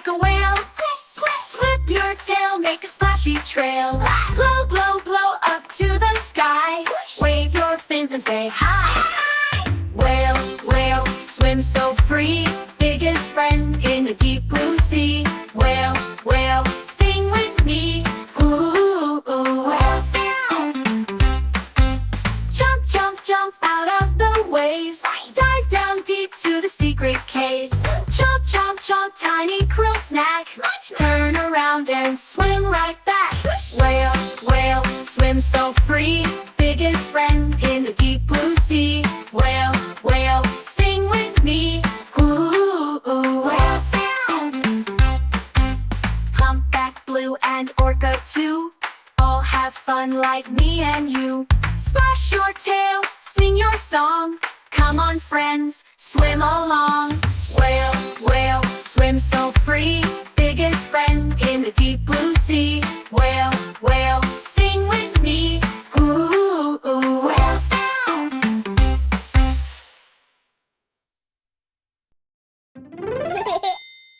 like a whale. Flip your tail, make a splashy trail. Blow, blow, blow up to the sky. Wave your fins and say hi. Whale, whale, swim so free. Biggest friend in the deep blue sea. Whale, whale, sing with me. Ooh, ooh, whale sound. Jump, jump, jump out of the waves. Dive down deep to the secret caves. Chomp, chomp, chomp, tiny krill snack. Turn around and swim right back. Whale, whale, swim so free. Biggest friend in the deep blue sea. Whale, whale, sing with me. Ooh, ooh, whale sound. Humpback blue and orca too, all have fun like me and you. Splash your tail, sing your song. Come on friends, swim along. Whale, whale, swim so free. Biggest friend in the deep